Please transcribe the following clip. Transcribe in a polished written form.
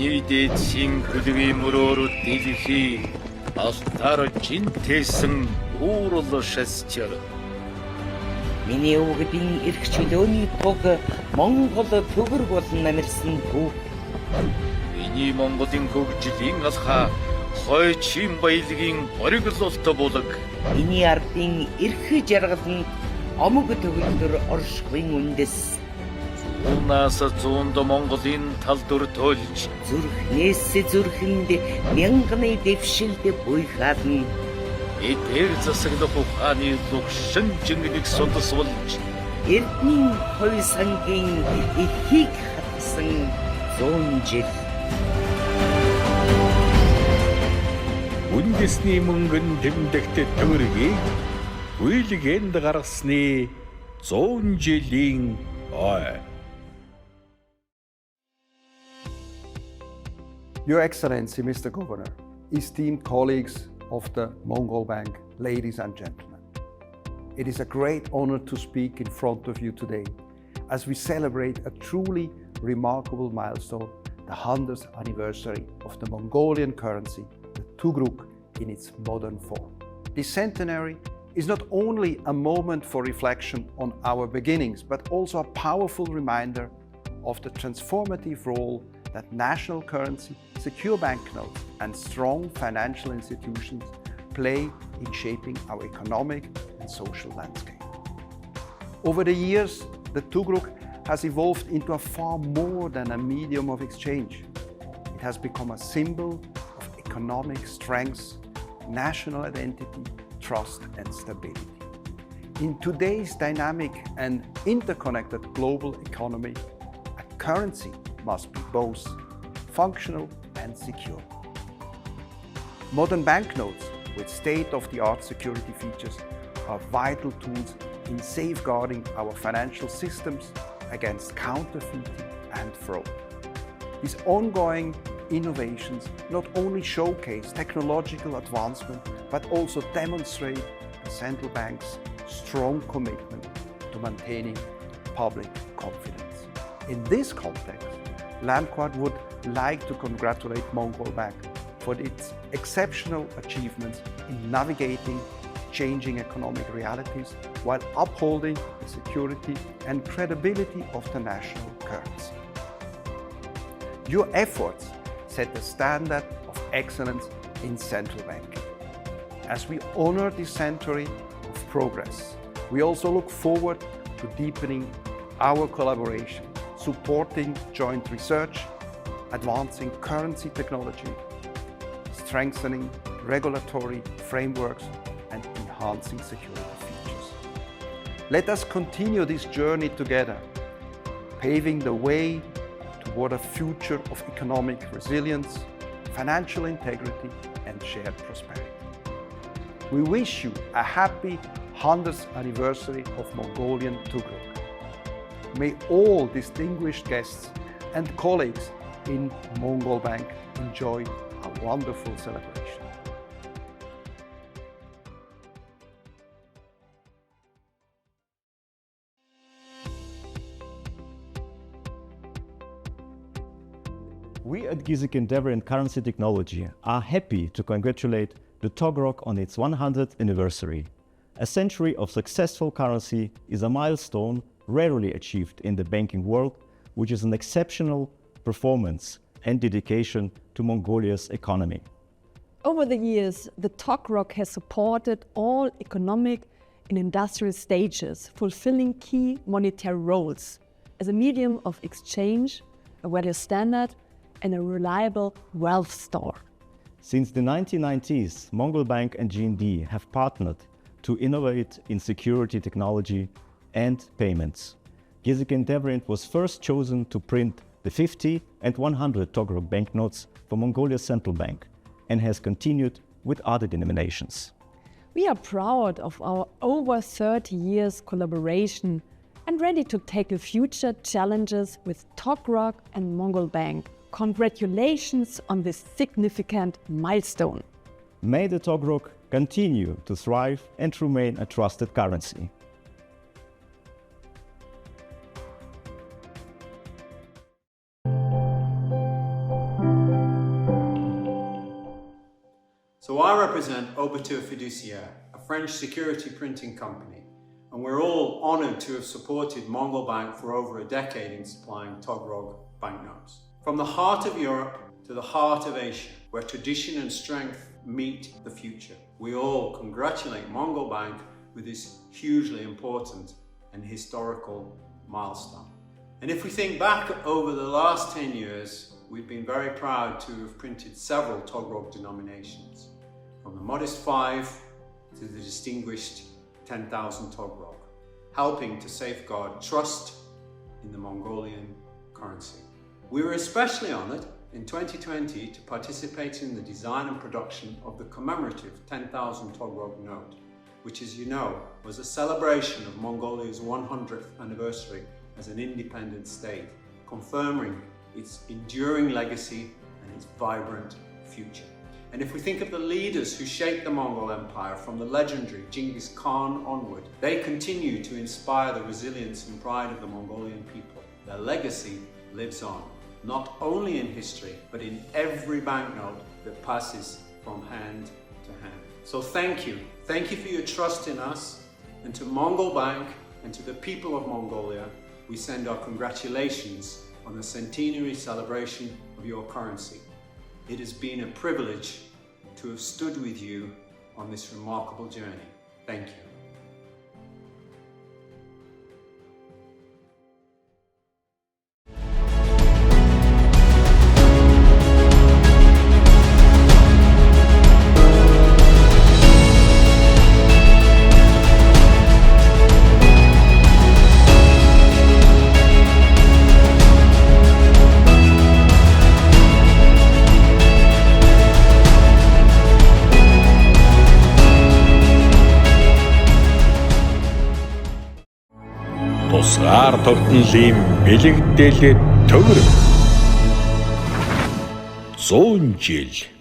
Нийтийн хөдөлгөөмөрөөр дэлхий алтаар жинтэйсэн уурал шасчаар. Миний өвгдийн эрх чөлөөний туг Монгол төгөр болон намирсан төв. Миний Монголын хөгжлийн алхаа хой чин баялагын бориглолт булаг. Миний ардын эрх жаргаланд омог төгөлдөр оршихын үндэс. Унаас зүүнд Монголын талдүр төлж Зүрхнээс зүрхэнд мянганы дэвшилд буйхаадна. Эдгээр засаглах ухааны лугшин жингник судас болж Эрдний хой сангийн ихийг хатсан 100 жил. Үндэсний мөнгөн тэмдэгт төгрөгийг үйлгэнд гаргасны 100 жилийн ой. Your Excellency, Mr. Governor, esteemed colleagues of the Mongol Bank, ladies and gentlemen. It is a great honor to speak in front of you today as we celebrate a truly remarkable milestone, the 100th anniversary of the Mongolian currency, the Tugruk, in its modern form. This centenary is not only a moment for reflection on our beginnings, but also a powerful reminder of the transformative role that national currency, secure banknotes, and strong financial institutions play in shaping our economic and social landscape. Over the years, the Tugruk has evolved into a far more than a medium of exchange. It has become a symbol of economic strength, national identity, trust, and stability. In today's dynamic and interconnected global economy, a currency must be both functional and secure. Modern banknotes with state-of-the-art security features are vital tools in safeguarding our financial systems against counterfeiting and fraud. These ongoing innovations not only showcase technological advancement, but also demonstrate the central bank's strong commitment to maintaining public confidence. In this context, Landquart would like to congratulate Mongol Bank for its exceptional achievements in navigating changing economic realities while upholding the security and credibility of the national currency. Your efforts set the standard of excellence in central banking. As we honor this century of progress, we also look forward to deepening our collaboration, supporting joint research, advancing currency technology, strengthening regulatory frameworks, and enhancing security features. Let us continue this journey together, paving the way toward a future of economic resilience, financial integrity, and shared prosperity. We wish you a happy 100th anniversary of Mongolian Tugruk. May all distinguished guests and colleagues in Mongol Bank enjoy a wonderful celebration. We at Giesecke Endeavour in Currency Technology are happy to congratulate the Tugruk on its 100th anniversary. A century of successful currency is a milestone rarely achieved in the banking world, which is an exceptional performance and dedication to Mongolia's economy. Over the years, the Tugruk has supported all economic and industrial stages, fulfilling key monetary roles as a medium of exchange, a value standard, and a reliable wealth store. Since the 1990s, Mongol Bank and GND have partnered to innovate in security technology and payments. Giesecke Endeavour was first chosen to print the 50 and 100 Tugruk banknotes for Mongolia's central bank and has continued with other denominations. We are proud of our over 30 years collaboration and ready to tackle future challenges with Tugruk and Mongol Bank. Congratulations on this significant milestone. May the Tugruk continue to thrive and remain a trusted currency. represent Oberture Fiduciaire, a French security printing company, and we're all honoured to have supported Mongol Bank for over a decade in supplying Togrog banknotes. From the heart of Europe to the heart of Asia, where tradition and strength meet the future, we all congratulate Mongol Bank with this hugely important and historical milestone. And if we think back over the last 10 years, we've been very proud to have printed several Togrog denominations, from the modest 5 to the distinguished 10,000 Togrog, helping to safeguard trust in the Mongolian currency. We were especially honoured in 2020 to participate in the design and production of the commemorative 10,000 Togrog note, which, as you know, was a celebration of Mongolia's 100th anniversary as an independent state, confirming its enduring legacy and its vibrant future. And if we think of the leaders who shaped the Mongol Empire from the legendary Genghis Khan onward, they continue to inspire the resilience and pride of the Mongolian people. Their legacy lives on, not only in history, but in every banknote that passes from hand to hand. So thank you. Thank you for your trust in us, and to Mongol Bank and to the people of Mongolia, we send our congratulations on the centenary celebration of your currency. It has been a privilege to have stood with you on this remarkable journey. Thank you. Тусгаар тогтнолын бэлэгдээлээ төгөр 100 жил